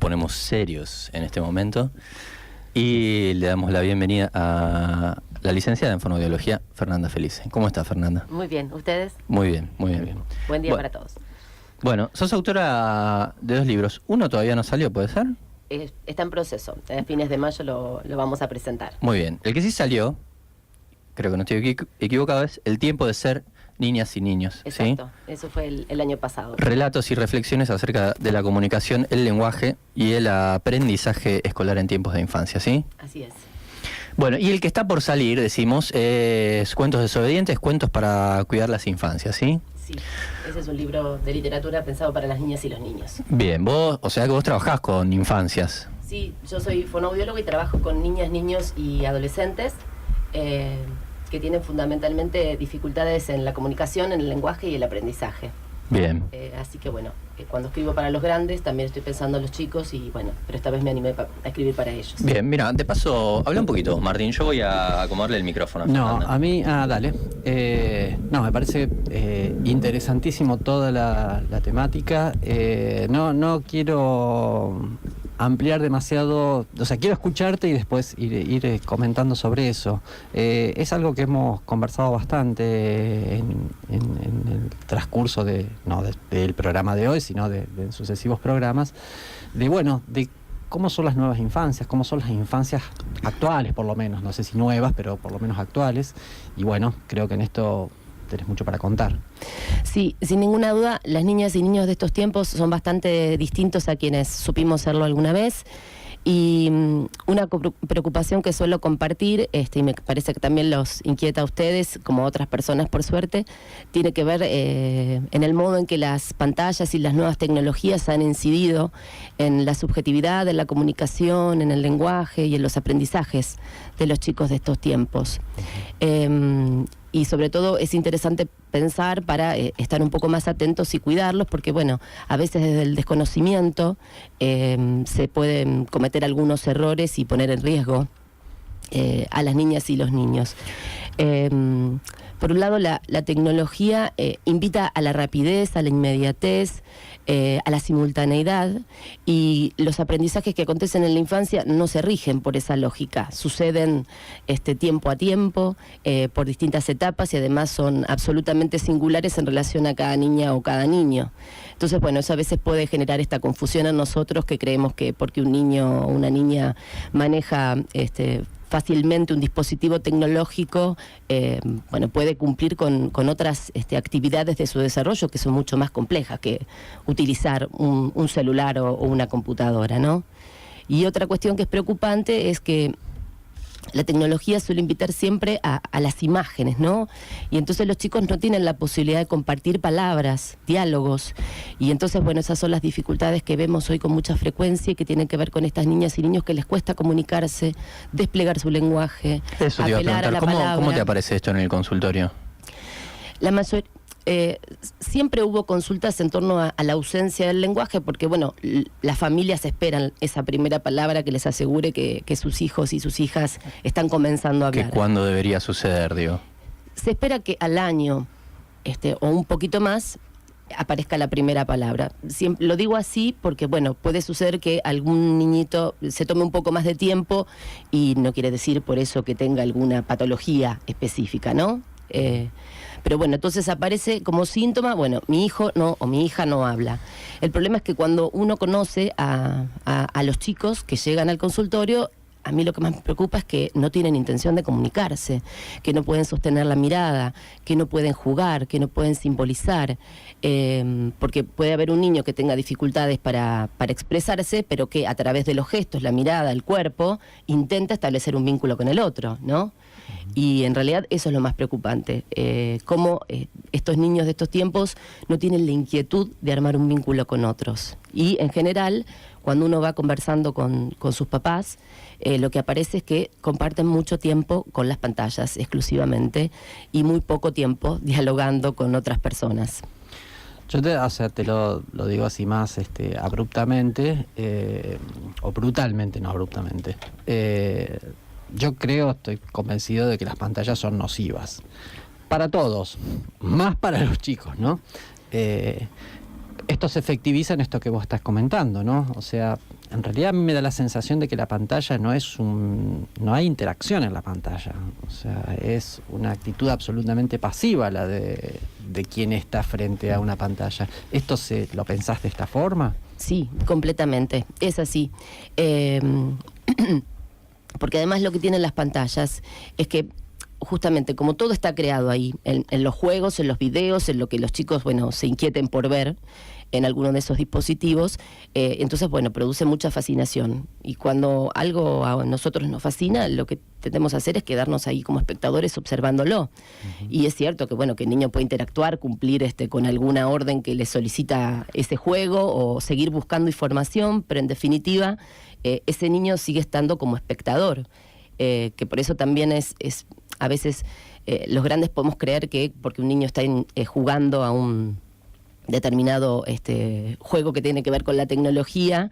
ponemos serios en este momento y le damos la bienvenida a la licenciada en fonoaudiología, Fernanda Felice. ¿Cómo está, Fernanda? Muy bien, ¿ustedes? Muy bien, muy bien. Buen día para todos. Bueno, sos autora de 2 libros. Uno todavía no salió, ¿puede ser? Está en proceso. A fines de mayo lo vamos a presentar. Muy bien. El que sí salió, creo que no estoy equivocado, es El tiempo de ser niñas y niños. Exacto, ¿sí? Eso fue el año pasado. Relatos y reflexiones acerca de la comunicación, el lenguaje y el aprendizaje escolar en tiempos de infancia, ¿sí? Así es. Bueno, y el que está por salir, decimos, es Cuentos desobedientes, cuentos para cuidar las infancias, ¿sí? Sí, ese es un libro de literatura pensado para las niñas y los niños. Bien, o sea que vos trabajás con infancias. Sí, yo soy fonoaudióloga y trabajo con niñas, niños y adolescentes que tienen fundamentalmente dificultades en la comunicación, en el lenguaje y el aprendizaje. Bien. Así que bueno, cuando escribo para los grandes también estoy pensando en los chicos y bueno, pero esta vez me animé a escribir para ellos. Bien, mira, de paso, habla un poquito, Martín, yo voy a acomodarle el micrófono. No, a mí, dale. No, me parece interesantísimo toda la temática. No quiero ampliar demasiado, o sea, quiero escucharte y después ir comentando sobre eso. Es algo que hemos conversado bastante en el transcurso del programa de hoy, sino de sucesivos programas, de cómo son las nuevas infancias, cómo son las infancias actuales, por lo menos, no sé si nuevas, pero por lo menos actuales, y bueno, creo que en esto tenés mucho para contar. Sí, sin ninguna duda, las niñas y niños de estos tiempos son bastante distintos a quienes supimos serlo alguna vez. Y una preocupación que suelo compartir, y me parece que también los inquieta a ustedes, como a otras personas por suerte, tiene que ver en el modo en que las pantallas y las nuevas tecnologías han incidido en la subjetividad, en la comunicación, en el lenguaje y en los aprendizajes de los chicos de estos tiempos. Y sobre todo es interesante pensar para estar un poco más atentos y cuidarlos, porque bueno, a veces desde el desconocimiento se pueden cometer algunos errores y poner en riesgo a las niñas y los niños. Por un lado, la tecnología invita a la rapidez, a la inmediatez, a la simultaneidad, y los aprendizajes que acontecen en la infancia no se rigen por esa lógica, suceden tiempo a tiempo, por distintas etapas, y además son absolutamente singulares en relación a cada niña o cada niño. Entonces, bueno, eso a veces puede generar esta confusión en nosotros, que creemos que porque un niño o una niña maneja fácilmente un dispositivo tecnológico, puede cumplir con otras actividades de su desarrollo que son mucho más complejas que utilizar un celular o una computadora, ¿no? Y otra cuestión que es preocupante es que la tecnología suele invitar siempre a las imágenes, ¿no? Y entonces los chicos no tienen la posibilidad de compartir palabras, diálogos. Y entonces, bueno, esas son las dificultades que vemos hoy con mucha frecuencia y que tienen que ver con estas niñas y niños que les cuesta comunicarse, desplegar su lenguaje, eso te iba a preguntar, ¿cómo te aparece esto en el consultorio? La mayoría... siempre hubo consultas en torno a la ausencia del lenguaje, porque bueno, las familias esperan esa primera palabra que les asegure que sus hijos y sus hijas están comenzando a hablar. ¿Cuándo debería suceder, digo? Se espera que al año o un poquito más aparezca la primera palabra. Siempre, lo digo así porque bueno, puede suceder que algún niñito se tome un poco más de tiempo y no quiere decir por eso que tenga alguna patología específica, ¿no? Pero bueno, entonces aparece como síntoma, bueno, mi hijo no o mi hija no habla. El problema es que cuando uno conoce a los chicos que llegan al consultorio, a mí lo que más me preocupa es que no tienen intención de comunicarse, que no pueden sostener la mirada, que no pueden jugar, que no pueden simbolizar, porque puede haber un niño que tenga dificultades para expresarse, pero que a través de los gestos, la mirada, el cuerpo, intenta establecer un vínculo con el otro, ¿no? Y en realidad eso es lo más preocupante, cómo estos niños de estos tiempos no tienen la inquietud de armar un vínculo con otros. Y en general, cuando uno va conversando con sus papás, lo que aparece es que comparten mucho tiempo con las pantallas exclusivamente y muy poco tiempo dialogando con otras personas. Yo te lo digo así más abruptamente, o brutalmente, no abruptamente. Yo estoy convencido de que las pantallas son nocivas. Para todos, más para los chicos, ¿no? Esto se efectiviza en esto que vos estás comentando, ¿no? O sea, en realidad a mí me da la sensación de que la pantalla no hay interacción en la pantalla. O sea, es una actitud absolutamente pasiva la de quien está frente a una pantalla. ¿Esto lo pensás de esta forma? Sí, completamente. Es así. Porque además lo que tienen las pantallas es que justamente como todo está creado ahí, en los juegos, en los videos, en lo que los chicos, se inquieten por ver en alguno de esos dispositivos, entonces, produce mucha fascinación. Y cuando algo a nosotros nos fascina, lo que tendemos a hacer es quedarnos ahí como espectadores observándolo. Uh-huh. Y es cierto que, que el niño puede interactuar, cumplir con alguna orden que le solicita ese juego o seguir buscando información, pero en definitiva, ese niño sigue estando como espectador. Que por eso también es a veces los grandes podemos creer que porque un niño está jugando a un determinado juego que tiene que ver con la tecnología,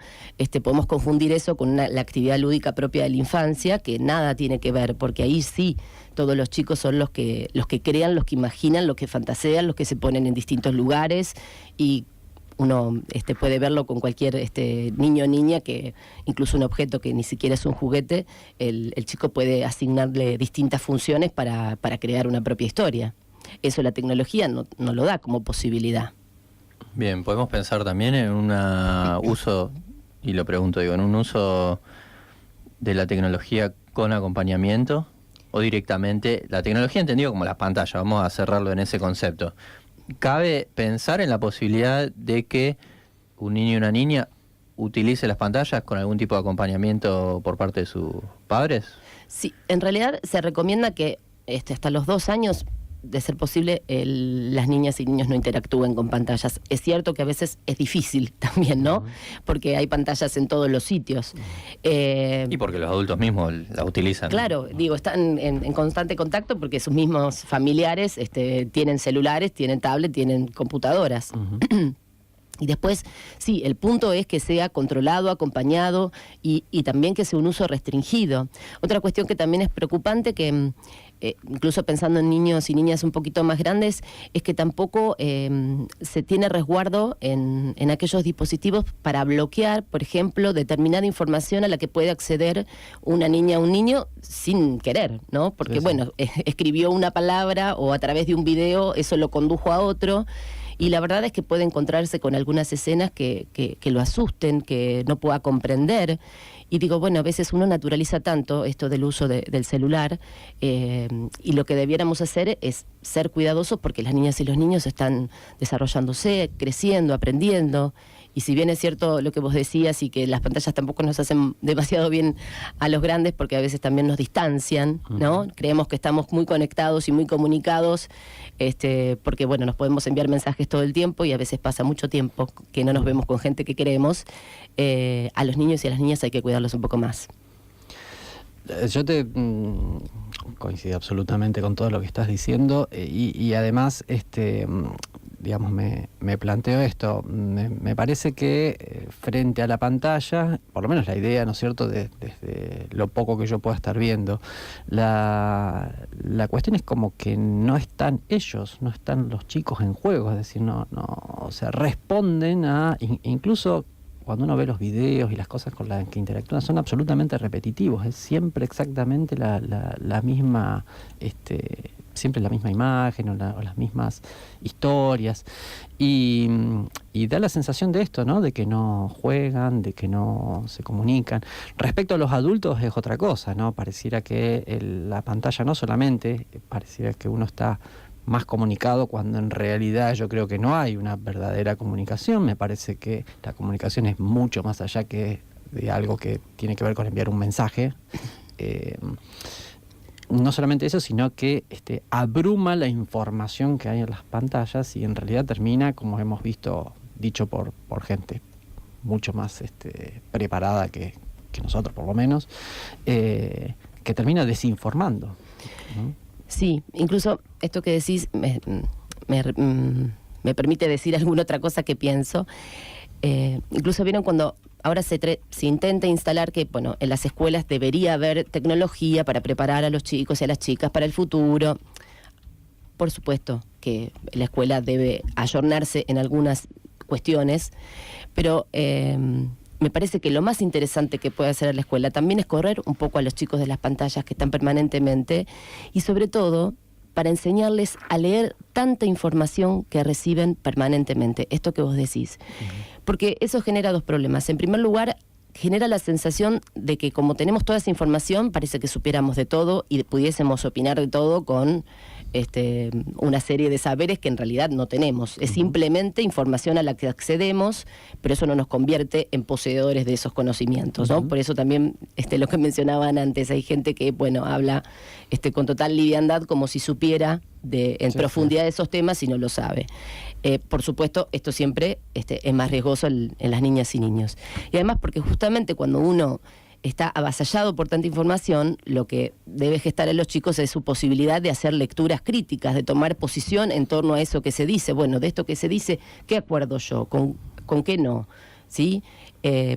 podemos confundir eso con la actividad lúdica propia de la infancia, que nada tiene que ver, porque ahí sí todos los chicos son los que crean, los que imaginan, los que fantasean, los que se ponen en distintos lugares, y uno puede verlo con cualquier niño o niña, que incluso un objeto que ni siquiera es un juguete, el chico puede asignarle distintas funciones para crear una propia historia. Eso la tecnología no lo da como posibilidad. Bien, podemos pensar también en un uso, y lo pregunto, en un uso de la tecnología con acompañamiento, o directamente la tecnología entendido como la pantalla, vamos a cerrarlo en ese concepto. ¿Cabe pensar en la posibilidad de que un niño y una niña utilice las pantallas con algún tipo de acompañamiento por parte de sus padres? Sí, en realidad se recomienda que hasta los 2 años, de ser posible, las niñas y niños no interactúen con pantallas. Es cierto que a veces es difícil también, ¿no? Porque hay pantallas en todos los sitios. Y porque los adultos mismos la utilizan. Claro, están en constante contacto porque sus mismos familiares tienen celulares, tienen tablet, tienen computadoras. Uh-huh. Y después, sí, el punto es que sea controlado, acompañado y también que sea un uso restringido. Otra cuestión que también es preocupante, que incluso pensando en niños y niñas un poquito más grandes, es que tampoco se tiene resguardo en aquellos dispositivos para bloquear, por ejemplo, determinada información a la que puede acceder una niña o un niño sin querer, ¿no? Porque, sí. Escribió una palabra o a través de un video eso lo condujo a otro. Y la verdad es que puede encontrarse con algunas escenas que lo asusten, que no pueda comprender. Y digo, a veces uno naturaliza tanto esto del uso del celular, y lo que debiéramos hacer es ser cuidadosos porque las niñas y los niños están desarrollándose, creciendo, aprendiendo. Y si bien es cierto lo que vos decías y que las pantallas tampoco nos hacen demasiado bien a los grandes porque a veces también nos distancian, ¿no? Uh-huh. Creemos que estamos muy conectados y muy comunicados, porque nos podemos enviar mensajes todo el tiempo y a veces pasa mucho tiempo que no nos vemos con gente que queremos. A los niños y a las niñas hay que cuidarlos un poco más. Yo coincido absolutamente con todo lo que estás diciendo, y además digamos, me planteo esto. Me parece que frente a la pantalla, por lo menos la idea, ¿no es cierto?, desde lo poco que yo pueda estar viendo, la cuestión es como que no están ellos, no están los chicos en juego, es decir, o sea, responden a, incluso cuando uno ve los videos y las cosas con las que interactúan, son absolutamente repetitivos, es siempre exactamente la misma, siempre la misma imagen o las mismas historias, y da la sensación de esto, ¿no? De que no juegan, de que no se comunican. Respecto a los adultos es otra cosa, ¿no? Pareciera que la pantalla no solamente, pareciera que uno está más comunicado cuando en realidad yo creo que no hay una verdadera comunicación. Me parece que la comunicación es mucho más allá que de algo que tiene que ver con enviar un mensaje. No solamente eso, sino que abruma la información que hay en las pantallas y en realidad termina, como hemos visto, dicho por gente mucho más preparada que nosotros, por lo menos, que termina desinformando, ¿no? Sí, incluso esto que decís me permite decir alguna otra cosa que pienso. Incluso vieron cuando ahora se intenta instalar que, en las escuelas debería haber tecnología para preparar a los chicos y a las chicas para el futuro. Por supuesto que la escuela debe ayornarse en algunas cuestiones, pero me parece que lo más interesante que puede hacer la escuela también es correr un poco a los chicos de las pantallas que están permanentemente y sobre todo para enseñarles a leer tanta información que reciben permanentemente, esto que vos decís. Porque eso genera dos problemas. En primer lugar, genera la sensación de que como tenemos toda esa información, parece que supiéramos de todo y pudiésemos opinar de todo con una serie de saberes que en realidad no tenemos. Es simplemente información a la que accedemos, pero eso no nos convierte en poseedores de esos conocimientos, ¿no? Por eso también lo que mencionaban antes, hay gente que, bueno, habla con total liviandad como si supiera en profundidad de esos temas y no lo sabe. Por supuesto, esto siempre es más riesgoso en las niñas y niños. Y además porque justamente cuando uno está avasallado por tanta información, lo que debe gestar en los chicos es su posibilidad de hacer lecturas críticas, de tomar posición en torno a eso que se dice. Bueno, de esto que se dice, ¿qué acuerdo yo? ¿Con qué no? ¿Sí?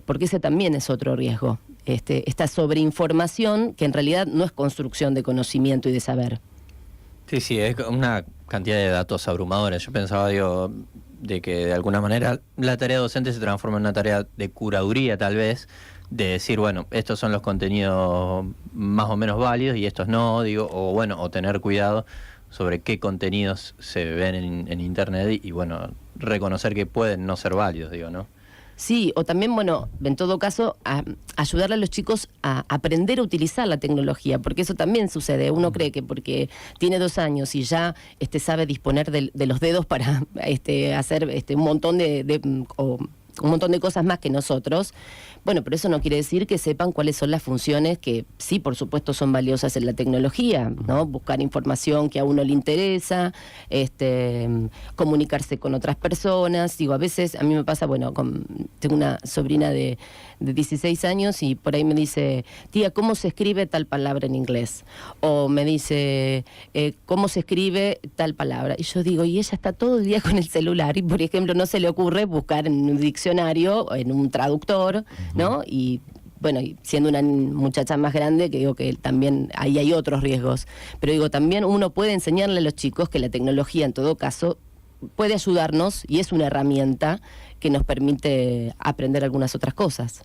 Porque ese también es otro riesgo. Esta sobreinformación que en realidad no es construcción de conocimiento y de saber. Sí, es una cantidad de datos abrumadores. Yo pensaba, de que de alguna manera la tarea docente se transforma en una tarea de curaduría, tal vez, de decir, bueno, estos son los contenidos más o menos válidos y estos no, o tener cuidado sobre qué contenidos se ven en Internet y bueno, reconocer que pueden no ser válidos, ¿no? Sí, o también, bueno, en todo caso, ayudarle a los chicos a aprender a utilizar la tecnología, porque eso también sucede. Uno cree que porque tiene 2 años y ya sabe disponer de los dedos para hacer un montón un montón de cosas más que nosotros. Bueno, pero eso no quiere decir que sepan cuáles son las funciones que sí, por supuesto, son valiosas en la tecnología, ¿no? Buscar información que a uno le interesa, comunicarse con otras personas. A veces a mí me pasa, bueno, tengo una sobrina de 16 años y por ahí me dice, tía, ¿cómo se escribe tal palabra en inglés? O me dice, ¿cómo se escribe tal palabra? Y yo digo, y ella está todo el día con el celular y, por ejemplo, no se le ocurre buscar en un diccionario, en un traductor, ¿no? Y bueno, siendo una muchacha más grande, que digo que también ahí hay otros riesgos, pero también uno puede enseñarle a los chicos que la tecnología en todo caso puede ayudarnos y es una herramienta que nos permite aprender algunas otras cosas.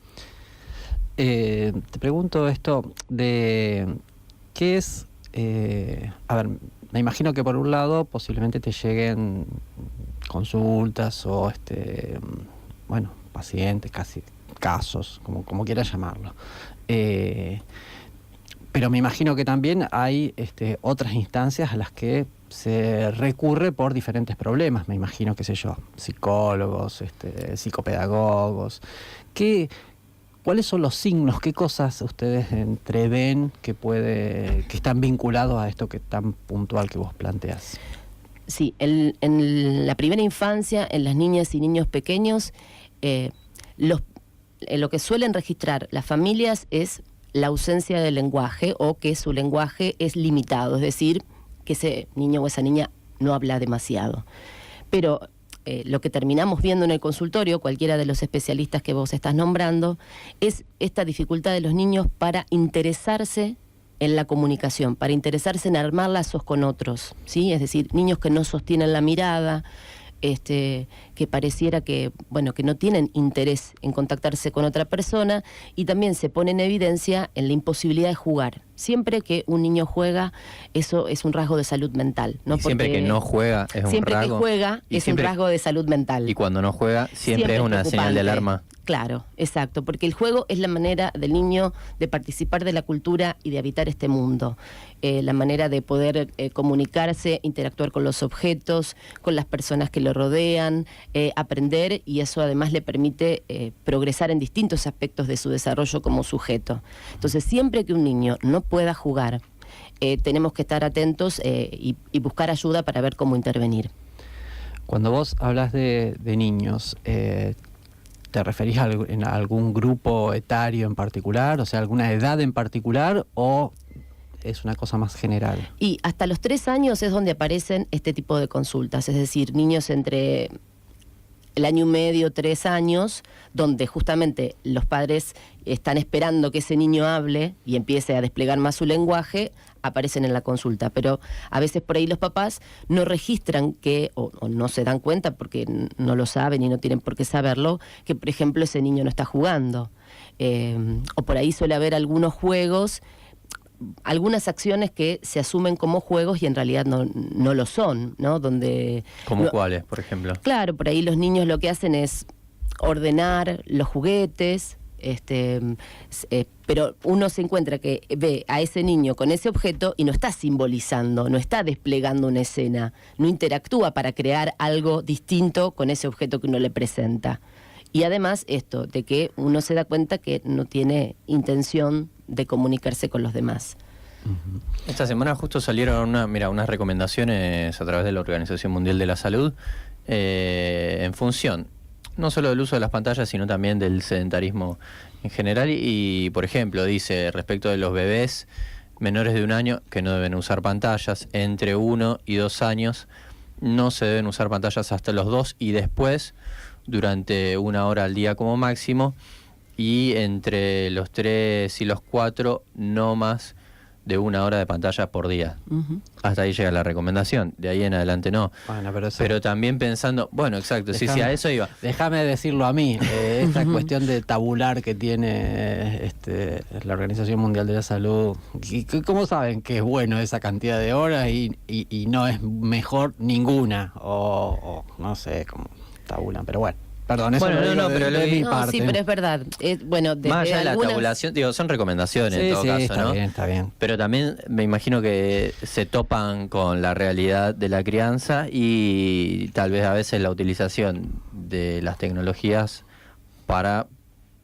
Te pregunto esto de qué es, a ver, me imagino que por un lado posiblemente te lleguen consultas o pacientes, casi casos, como quieras llamarlo. Pero me imagino que también hay otras instancias a las que se recurre por diferentes problemas. Me imagino, qué sé yo, psicólogos, psicopedagogos. ¿Cuáles son los signos? ¿Qué cosas ustedes entreven que están vinculados a esto que tan puntual que vos planteás? Sí, en la primera infancia, en las niñas y niños pequeños, lo que suelen registrar las familias es la ausencia de lenguaje o que su lenguaje es limitado, es decir, que ese niño o esa niña no habla demasiado. Pero lo que terminamos viendo en el consultorio, cualquiera de los especialistas que vos estás nombrando, es esta dificultad de los niños para interesarse en la comunicación, para interesarse en armar lazos con otros, ¿sí? Es decir, niños que no sostienen la mirada, que pareciera que no tienen interés en contactarse con otra persona, y también se pone en evidencia en la imposibilidad de jugar. Siempre que un niño juega, eso es un rasgo de salud mental, ¿no? Y siempre que no juega es un rasgo. Siempre que juega es un rasgo de salud mental. Y cuando no juega siempre es una señal de alarma. Claro, exacto, porque el juego es la manera del niño de participar de la cultura y de habitar este mundo. La manera de poder comunicarse, interactuar con los objetos, con las personas que lo rodean, aprender, y eso además le permite progresar en distintos aspectos de su desarrollo como sujeto. Entonces, siempre que un niño no pueda jugar, tenemos que estar atentos y buscar ayuda para ver cómo intervenir. Cuando vos hablas de niños, ¿te referís a algún grupo etario en particular? O sea, ¿alguna edad en particular o es una cosa más general? Y hasta los 3 años es donde aparecen este tipo de consultas, es decir, niños entre el año y medio, 3 años, donde justamente los padres están esperando que ese niño hable y empiece a desplegar más su lenguaje, aparecen en la consulta, pero a veces por ahí los papás no registran que, o no se dan cuenta porque no lo saben y no tienen por qué saberlo, que por ejemplo ese niño no está jugando. O por ahí suele haber algunos juegos, algunas acciones que se asumen como juegos y en realidad no lo son, ¿no? Donde ¿Cómo cuáles, por ejemplo? Claro, por ahí los niños lo que hacen es ordenar los juguetes, pero uno se encuentra que ve a ese niño con ese objeto y no está simbolizando, no está desplegando una escena, no interactúa para crear algo distinto con ese objeto que uno le presenta. Y además esto, de que uno se da cuenta que no tiene intención de comunicarse con los demás. Esta semana justo salieron unas recomendaciones a través de la Organización Mundial de la Salud en función no solo del uso de las pantallas, sino también del sedentarismo en general. Y por ejemplo, dice respecto de los bebés menores de 1 año que no deben usar pantallas, entre 1 y 2 años no se deben usar pantallas hasta los 2 y después durante 1 hora al día como máximo, y entre los 3 y los 4 no más de 1 hora de pantalla por día. Hasta ahí llega la recomendación, de ahí en adelante no. Bueno, pero también pensando, bueno, exacto, sí, a eso iba. Déjame decirlo a mí, esta cuestión de tabular que tiene la Organización Mundial de la Salud, ¿cómo saben que es bueno esa cantidad de horas y no es mejor ninguna? O no sé cómo tabulan, pero bueno. Perdón, eso bueno, no, pero de mi parte. Sí, pero es verdad. Bueno, más allá de la tabulación, digo, son recomendaciones en todo caso, está ¿no? bien, está bien. Pero también me imagino que se topan con la realidad de la crianza y tal vez a veces la utilización de las tecnologías para,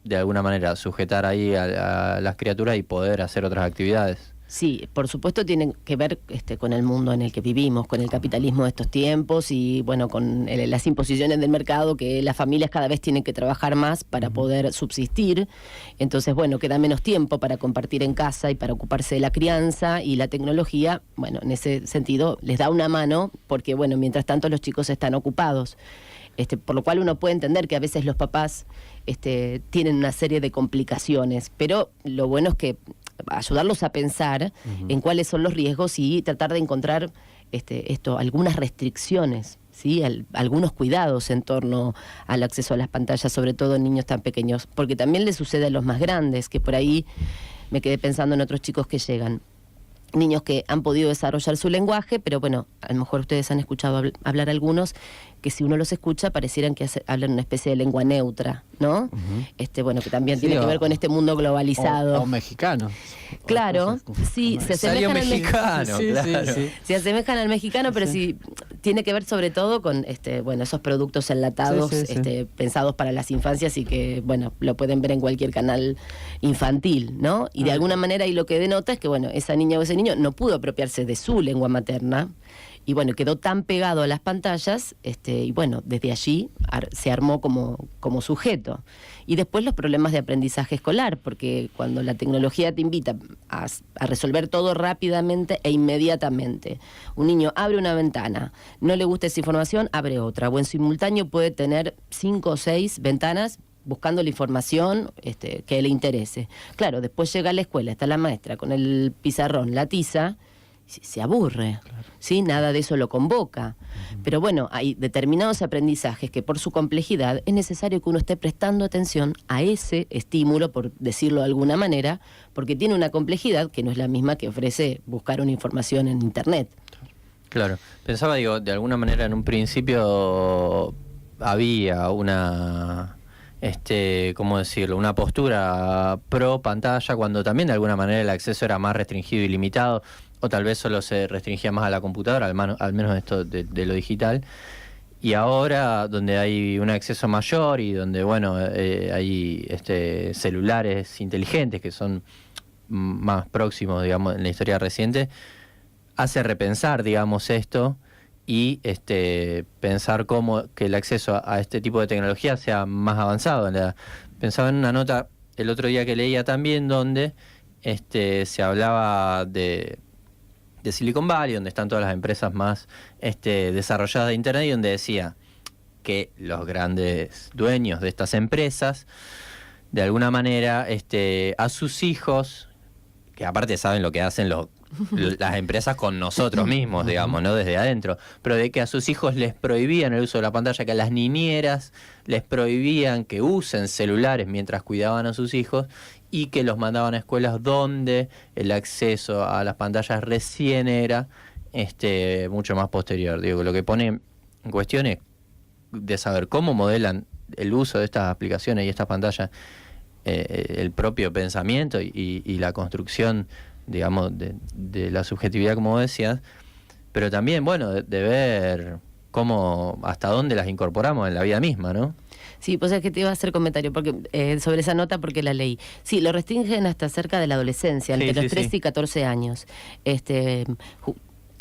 de alguna manera, sujetar ahí a las criaturas y poder hacer otras actividades. Sí, por supuesto tienen que ver con el mundo en el que vivimos, con el capitalismo de estos tiempos y bueno, con las imposiciones del mercado, que las familias cada vez tienen que trabajar más para poder subsistir. Entonces, bueno, queda menos tiempo para compartir en casa y para ocuparse de la crianza, y la tecnología, bueno, en ese sentido les da una mano porque, bueno, mientras tanto los chicos están ocupados. Por lo cual uno puede entender que a veces los papás tienen una serie de complicaciones, pero lo bueno es que ayudarlos a pensar en cuáles son los riesgos y tratar de encontrar algunas restricciones, ¿sí? Algunos cuidados en torno al acceso a las pantallas, sobre todo en niños tan pequeños, porque también les sucede a los más grandes, que por ahí me quedé pensando en otros chicos que llegan. Niños que han podido desarrollar su lenguaje, pero bueno, a lo mejor ustedes han escuchado hablar algunos que si uno los escucha parecieran que hablan una especie de lengua neutra, ¿no? Bueno, que también tiene que ver con este mundo globalizado. O mexicanos. Claro, sí, se asemejan al mexicano, claro. Se asemejan al mexicano, pero sí tiene que ver sobre todo con esos productos enlatados pensados para las infancias y que, bueno, lo pueden ver en cualquier canal infantil, ¿no? Y de alguna manera ahí lo que denota es que, bueno, esa niña o ese niño no pudo apropiarse de su lengua materna y, bueno, quedó tan pegado a las pantallas y, bueno, desde allí se armó como sujeto. Y después los problemas de aprendizaje escolar, porque cuando la tecnología te invita a resolver todo rápidamente e inmediatamente, un niño abre una ventana, no le gusta esa información, abre otra, o en simultáneo puede tener 5 o 6 ventanas buscando la información que le interese. Claro, después llega a la escuela, está la maestra con el pizarrón, la tiza, se aburre, claro. ¿Sí? Nada de eso lo convoca. Pero bueno, hay determinados aprendizajes que por su complejidad es necesario que uno esté prestando atención a ese estímulo, por decirlo de alguna manera, porque tiene una complejidad que no es la misma que ofrece buscar una información en Internet. Claro, pensaba, digo, de alguna manera en un principio había una... ¿cómo decirlo? Una postura pro pantalla, cuando también de alguna manera el acceso era más restringido y limitado, o tal vez solo se restringía más a la computadora, al menos esto de lo digital. Y ahora, donde hay un acceso mayor y donde, bueno, hay celulares inteligentes que son más próximos, digamos, en la historia reciente, hace repensar, digamos, esto y pensar cómo que el acceso a este tipo de tecnología sea más avanzado. Pensaba en una nota el otro día que leía también donde se hablaba de Silicon Valley, donde están todas las empresas más desarrolladas de Internet, y donde decía que los grandes dueños de estas empresas, de alguna manera, a sus hijos, que aparte saben lo que hacen los las empresas con nosotros mismos, digamos, ¿no? Desde adentro, pero de que a sus hijos les prohibían el uso de la pantalla, que a las niñeras les prohibían que usen celulares mientras cuidaban a sus hijos y que los mandaban a escuelas donde el acceso a las pantallas recién era mucho más posterior. Digo, lo que pone en cuestión es de saber cómo modelan el uso de estas aplicaciones y estas pantallas, el propio pensamiento y la construcción, digamos, de la subjetividad, como decías, pero también, bueno, de ver cómo, hasta dónde las incorporamos en la vida misma, ¿no? Sí, pues es que te iba a hacer comentario porque sobre esa nota porque la leí. Sí, lo restringen hasta cerca de la adolescencia, entre los 13 y 14 años. Es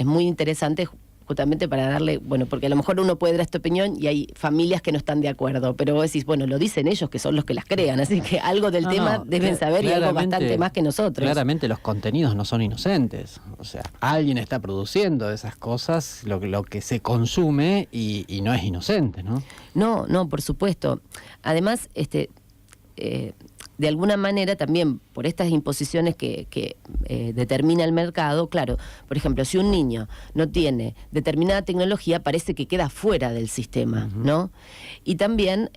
muy interesante justamente para darle, bueno, porque a lo mejor uno puede dar esta opinión y hay familias que no están de acuerdo, pero vos decís, bueno, lo dicen ellos que son los que las crean, así que algo del tema deben saber y algo bastante más que nosotros. Claramente los contenidos no son inocentes, o sea, alguien está produciendo esas cosas, lo que se consume y no es inocente, ¿no? No, por supuesto. Además, de alguna manera también por estas imposiciones que determina el mercado, claro, por ejemplo, si un niño no tiene determinada tecnología, parece que queda fuera del sistema, ¿no? Y también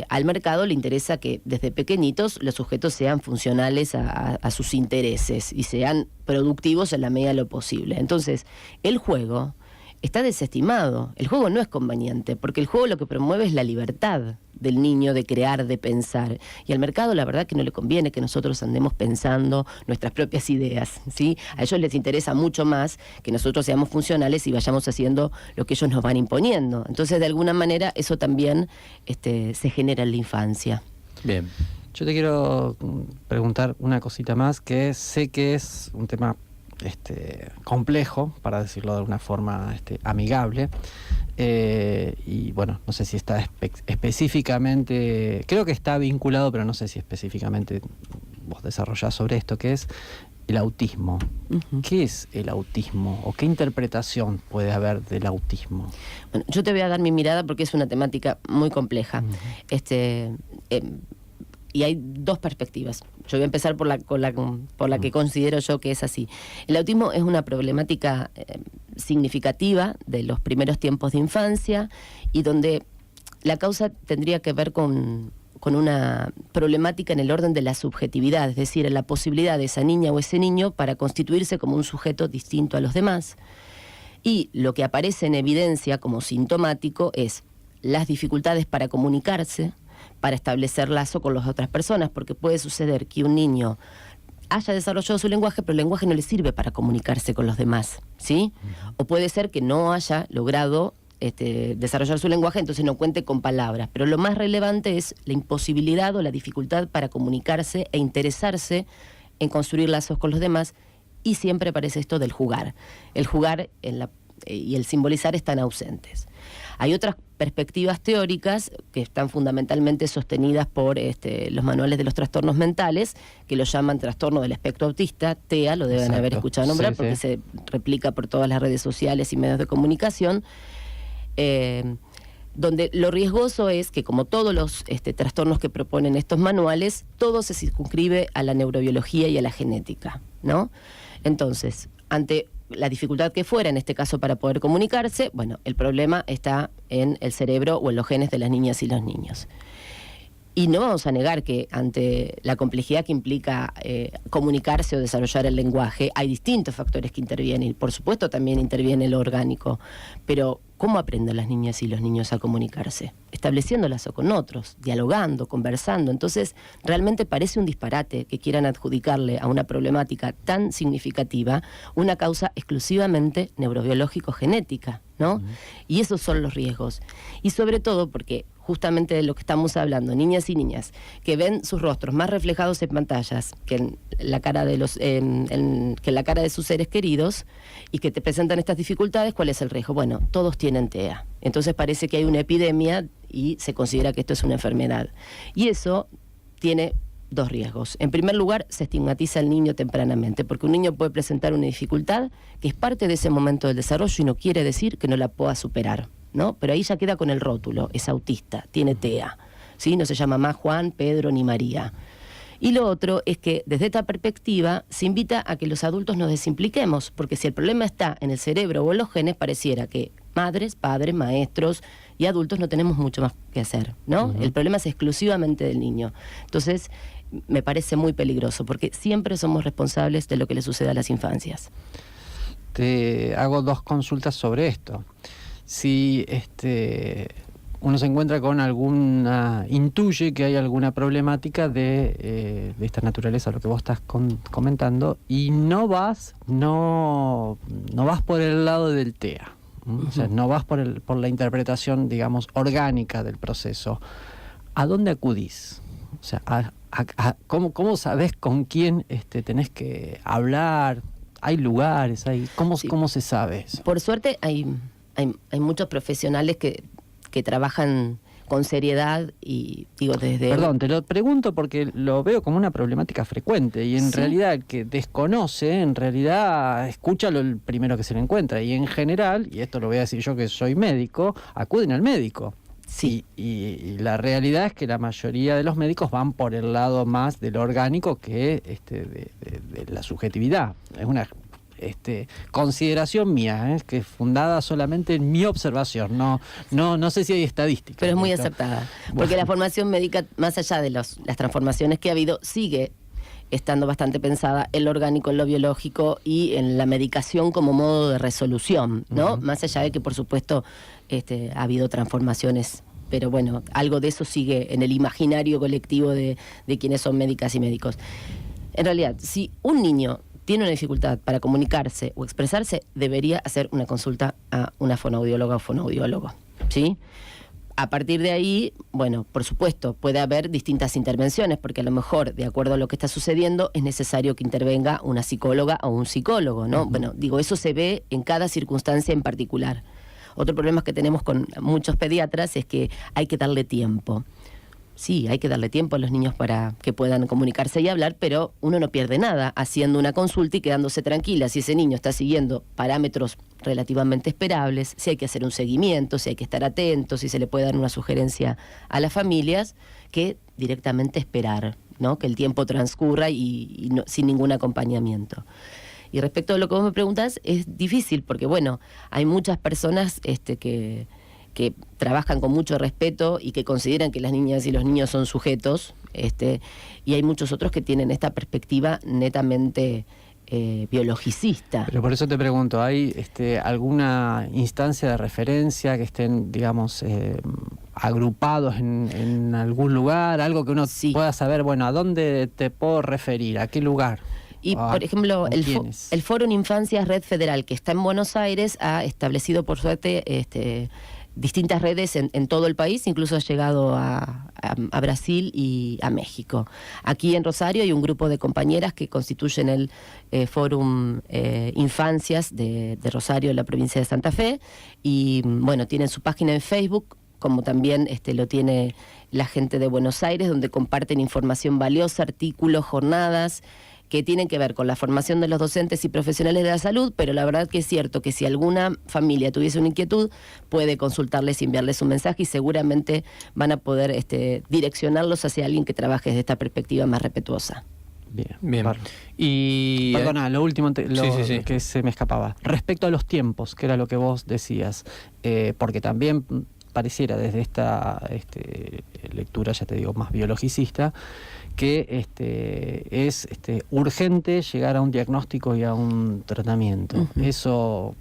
al mercado le interesa que desde pequeñitos los sujetos sean funcionales a sus intereses y sean productivos en la medida de lo posible. Entonces, el juego está desestimado. El juego no es conveniente, porque el juego lo que promueve es la libertad del niño de crear, de pensar. Y al mercado la verdad que no le conviene que nosotros andemos pensando nuestras propias ideas, ¿sí? A ellos les interesa mucho más que nosotros seamos funcionales y vayamos haciendo lo que ellos nos van imponiendo. Entonces, de alguna manera, eso también se genera en la infancia. Bien. Yo te quiero preguntar una cosita más, que sé que es un tema complejo, para decirlo de alguna forma amigable, y bueno, no sé si está específicamente, creo que está vinculado, pero no sé si específicamente vos desarrollás sobre esto, que es el autismo. ¿Qué es el autismo o qué interpretación puede haber del autismo? Bueno, yo te voy a dar mi mirada porque es una temática muy compleja. Y hay dos perspectivas. Yo voy a empezar por la que considero yo que es así. El autismo es una problemática significativa de los primeros tiempos de infancia y donde la causa tendría que ver con una problemática en el orden de la subjetividad, es decir, en la posibilidad de esa niña o ese niño para constituirse como un sujeto distinto a los demás. Y lo que aparece en evidencia como sintomático es las dificultades para comunicarse, para establecer lazo con las otras personas, porque puede suceder que un niño haya desarrollado su lenguaje, pero el lenguaje no le sirve para comunicarse con los demás, ¿sí? O puede ser que no haya logrado desarrollar su lenguaje, entonces no cuente con palabras. Pero lo más relevante es la imposibilidad o la dificultad para comunicarse e interesarse en construir lazos con los demás, y siempre aparece esto del jugar. El jugar y el simbolizar están ausentes. Hay otras perspectivas teóricas que están fundamentalmente sostenidas por los manuales de los trastornos mentales, que lo llaman trastorno del espectro autista, TEA, lo deben haber escuchado nombrar, porque se replica por todas las redes sociales y medios de comunicación, donde lo riesgoso es que, como todos los trastornos que proponen estos manuales, todo se circunscribe a la neurobiología y a la genética, ¿no? Entonces, ante la dificultad que fuera, en este caso para poder comunicarse, bueno, el problema está en el cerebro o en los genes de las niñas y los niños. Y no vamos a negar que ante la complejidad que implica comunicarse o desarrollar el lenguaje, hay distintos factores que intervienen, y por supuesto también interviene lo orgánico, pero ¿cómo aprenden las niñas y los niños a comunicarse? Estableciendo lazo con otros, dialogando, conversando. Entonces, realmente parece un disparate que quieran adjudicarle a una problemática tan significativa una causa exclusivamente neurobiológico-genética, ¿no? Y esos son los riesgos. Y sobre todo porque justamente de lo que estamos hablando, niñas y niñas que ven sus rostros más reflejados en pantallas que en la cara de que en la cara de sus seres queridos, y que te presentan estas dificultades, ¿cuál es el riesgo? Bueno, todos tienen TEA. Entonces parece que hay una epidemia y se considera que esto es una enfermedad. Y eso tiene dos riesgos. En primer lugar, se estigmatiza al niño tempranamente, porque un niño puede presentar una dificultad que es parte de ese momento del desarrollo y no quiere decir que no la pueda superar, ¿no? Pero ahí ya queda con el rótulo, es autista, tiene TEA, ¿sí? No se llama más Juan, Pedro ni María. Y lo otro es que desde esta perspectiva se invita a que los adultos nos desimpliquemos, porque si el problema está en el cerebro o en los genes, pareciera que madres, padres, maestros y adultos no tenemos mucho más que hacer, ¿no? Uh-huh. El problema es exclusivamente del niño. Entonces, me parece muy peligroso, porque siempre somos responsables de lo que le sucede a las infancias. Te hago 2 consultas sobre esto. Si uno se encuentra con intuye que hay alguna problemática de esta naturaleza, lo que vos estás comentando, y no vas por el lado del TEA. O sea, no vas por la interpretación, digamos, orgánica del proceso. ¿A dónde acudís? O sea, ¿cómo sabés con quién tenés que hablar? ¿Hay lugares? ¿Cómo se sabe eso? Por suerte hay muchos profesionales que trabajan con seriedad y digo desde... Perdón, te lo pregunto porque lo veo como una problemática frecuente y en realidad el que desconoce, en realidad escucha lo primero que se le encuentra y en general, y esto lo voy a decir yo que soy médico, acuden al médico. Sí. Y la realidad es que la mayoría de los médicos van por el lado más de lo orgánico que de la subjetividad. Es una consideración mía, que es fundada solamente en mi observación. No sé si hay estadísticas. Pero es muy acertada. Porque la formación médica, más allá de las transformaciones que ha habido, sigue estando bastante pensada en lo orgánico, en lo biológico y en la medicación como modo de resolución, ¿no? Uh-huh. Más allá de que, por supuesto, ha habido transformaciones, pero bueno, algo de eso sigue en el imaginario colectivo de quienes son médicas y médicos. En realidad, si un niño tiene una dificultad para comunicarse o expresarse, debería hacer una consulta a una fonoaudióloga o fonoaudiólogo, ¿sí? A partir de ahí, bueno, por supuesto, puede haber distintas intervenciones, porque a lo mejor, de acuerdo a lo que está sucediendo, es necesario que intervenga una psicóloga o un psicólogo, ¿no? Uh-huh. Bueno, digo, eso se ve en cada circunstancia en particular. Otro problema que tenemos con muchos pediatras es que hay que darle tiempo. Sí, hay que darle tiempo a los niños para que puedan comunicarse y hablar, pero uno no pierde nada haciendo una consulta y quedándose tranquila si ese niño está siguiendo parámetros relativamente esperables, si hay que hacer un seguimiento, si hay que estar atentos, si se le puede dar una sugerencia a las familias, que directamente esperar, ¿no? Que el tiempo transcurra y no, sin ningún acompañamiento. Y respecto a lo que vos me preguntás, es difícil porque, bueno, hay muchas personas que trabajan con mucho respeto y que consideran que las niñas y los niños son sujetos, y hay muchos otros que tienen esta perspectiva netamente biologicista. Pero por eso te pregunto, ¿hay alguna instancia de referencia que estén, digamos, agrupados en algún lugar, algo que uno pueda saber, bueno, a dónde te puedo referir, a qué lugar? Y, por ejemplo, el Fórum Infancias Red Federal, que está en Buenos Aires, ha establecido, por suerte, distintas redes en todo el país, incluso ha llegado a Brasil y a México. Aquí en Rosario hay un grupo de compañeras que constituyen el Fórum Infancias de Rosario, en la provincia de Santa Fe, y bueno, tienen su página en Facebook, como también lo tiene la gente de Buenos Aires, donde comparten información valiosa, artículos, jornadas, que tienen que ver con la formación de los docentes y profesionales de la salud, pero la verdad que es cierto que si alguna familia tuviese una inquietud, puede consultarles y enviarles un mensaje y seguramente van a poder direccionarlos hacia alguien que trabaje desde esta perspectiva más respetuosa. Bien. Y perdona, lo último que se me escapaba. Respecto a los tiempos, que era lo que vos decías, porque también pareciera desde esta lectura, ya te digo, más biologicista, que es urgente llegar a un diagnóstico y a un tratamiento. Uh-huh. ¿Eso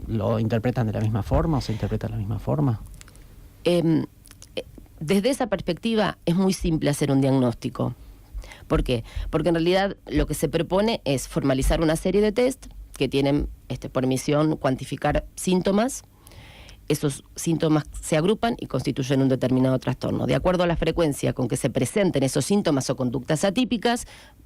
lo interpretan de la misma forma o se interpreta de la misma forma? Desde esa perspectiva es muy simple hacer un diagnóstico. ¿Por qué? Porque en realidad lo que se propone es formalizar una serie de test que tienen por misión cuantificar síntomas. Esos síntomas se agrupan y constituyen un determinado trastorno. De acuerdo a la frecuencia con que se presenten esos síntomas o conductas atípicas,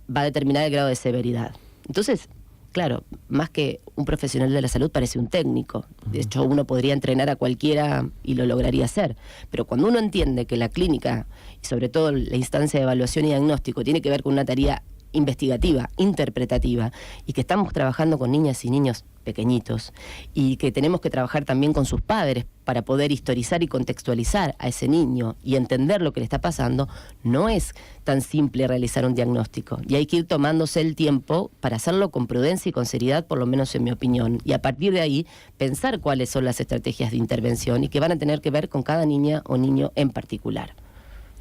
va a determinar el grado de severidad. Entonces, claro, más que un profesional de la salud parece un técnico. De hecho, uno podría entrenar a cualquiera y lo lograría hacer. Pero cuando uno entiende que la clínica, y sobre todo la instancia de evaluación y diagnóstico, tiene que ver con una tarea investigativa, interpretativa, y que estamos trabajando con niñas y niños pequeñitos, y que tenemos que trabajar también con sus padres para poder historizar y contextualizar a ese niño y entender lo que le está pasando, no es tan simple realizar un diagnóstico. Y hay que ir tomándose el tiempo para hacerlo con prudencia y con seriedad, por lo menos en mi opinión. Y a partir de ahí, pensar cuáles son las estrategias de intervención y que van a tener que ver con cada niña o niño en particular.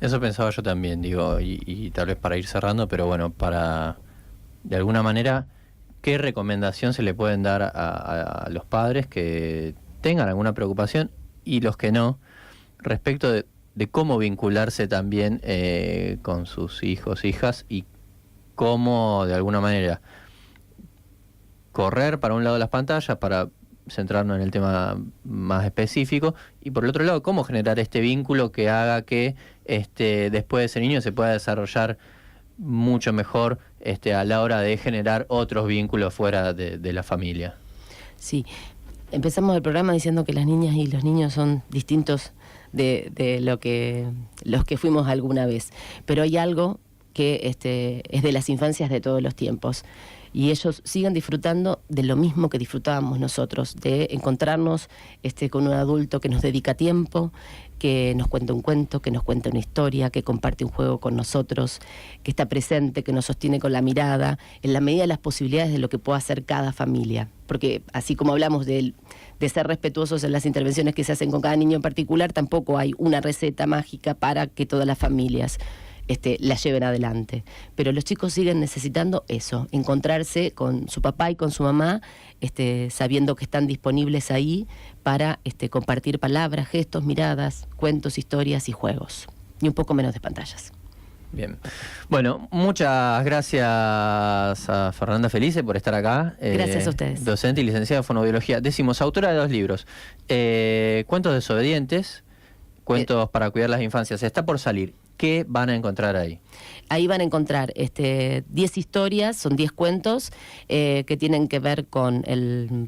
Eso pensaba yo también, digo, y tal vez para ir cerrando, pero bueno, para, de alguna manera, ¿qué recomendación se le pueden dar a los padres que tengan alguna preocupación y los que no, respecto de cómo vincularse también con sus hijos, hijas, y cómo, de alguna manera, correr para un lado de las pantallas para centrarnos en el tema más específico, y por el otro lado, cómo generar este vínculo que haga que después de ese niño se pueda desarrollar mucho mejor a la hora de generar otros vínculos fuera de la familia? Sí, empezamos el programa diciendo que las niñas y los niños son distintos de lo que los que fuimos alguna vez, pero hay algo que es de las infancias de todos los tiempos, y ellos siguen disfrutando de lo mismo que disfrutábamos nosotros, de encontrarnos con un adulto que nos dedica tiempo, que nos cuenta un cuento, que nos cuenta una historia, que comparte un juego con nosotros, que está presente, que nos sostiene con la mirada, en la medida de las posibilidades de lo que pueda hacer cada familia. Porque así como hablamos de ser respetuosos en las intervenciones que se hacen con cada niño en particular, tampoco hay una receta mágica para que todas las familias la lleven adelante. Pero los chicos siguen necesitando eso, encontrarse con su papá y con su mamá, sabiendo que están disponibles ahí para compartir palabras, gestos, miradas, cuentos, historias y juegos. Y un poco menos de pantallas. Bien. Bueno, muchas gracias a Fernanda Felice por estar acá. Gracias a ustedes. Docente y licenciada en fonobiología. Decimos, autora de 2 libros. Cuentos desobedientes, cuentos para cuidar las infancias. Está por salir. ¿Qué van a encontrar ahí? Ahí van a encontrar 10 historias, son 10 cuentos que tienen que ver con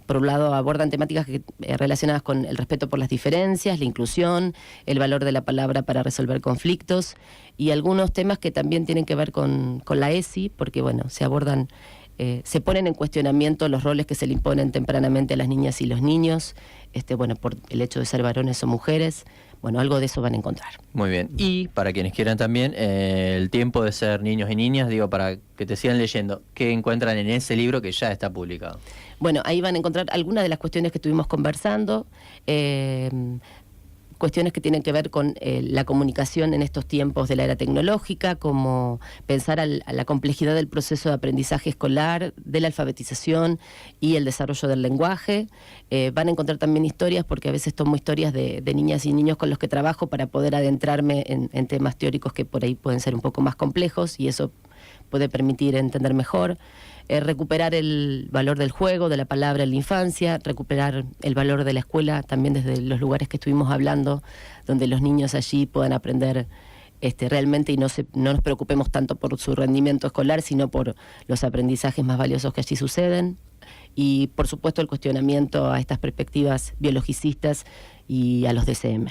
por un lado abordan temáticas relacionadas con el respeto por las diferencias, la inclusión, el valor de la palabra para resolver conflictos, y algunos temas que también tienen que ver con la ESI, porque bueno, se abordan, se ponen en cuestionamiento los roles que se le imponen tempranamente a las niñas y los niños, por el hecho de ser varones o mujeres. Bueno, algo de eso van a encontrar. Muy bien. Y para quienes quieran también, el tiempo de ser niños y niñas, digo, para que te sigan leyendo, ¿qué encuentran en ese libro que ya está publicado? Bueno, ahí van a encontrar algunas de las cuestiones que estuvimos conversando, cuestiones que tienen que ver con la comunicación en estos tiempos de la era tecnológica, como pensar a la complejidad del proceso de aprendizaje escolar, de la alfabetización y el desarrollo del lenguaje. Van a encontrar también historias, porque a veces tomo historias de niñas y niños con los que trabajo para poder adentrarme en temas teóricos que por ahí pueden ser un poco más complejos, y eso puede permitir entender mejor. Recuperar el valor del juego, de la palabra en la infancia, recuperar el valor de la escuela también desde los lugares que estuvimos hablando, donde los niños allí puedan aprender realmente y no nos preocupemos tanto por su rendimiento escolar, sino por los aprendizajes más valiosos que allí suceden. Y por supuesto el cuestionamiento a estas perspectivas biologicistas y a los DCM.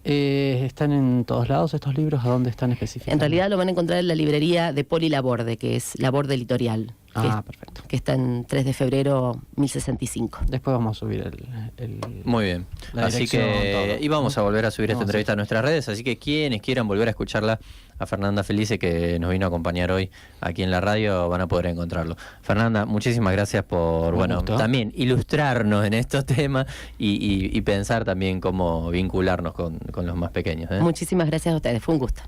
¿Están en todos lados estos libros? ¿A dónde están específicamente? En realidad lo van a encontrar en la librería de Poli Laborde, que es Laborde Editorial. Perfecto. Que está en 3 de febrero 1065. Después vamos a subir el Muy bien. Así que, todo. y vamos a volver a subir esta entrevista a nuestras redes, así que quienes quieran volver a escucharla a Fernanda Felice, que nos vino a acompañar hoy aquí en la radio, van a poder encontrarlo. Fernanda, muchísimas gracias por, también ilustrarnos en estos temas y pensar también cómo vincularnos con los más pequeños. Muchísimas gracias a ustedes, fue un gusto.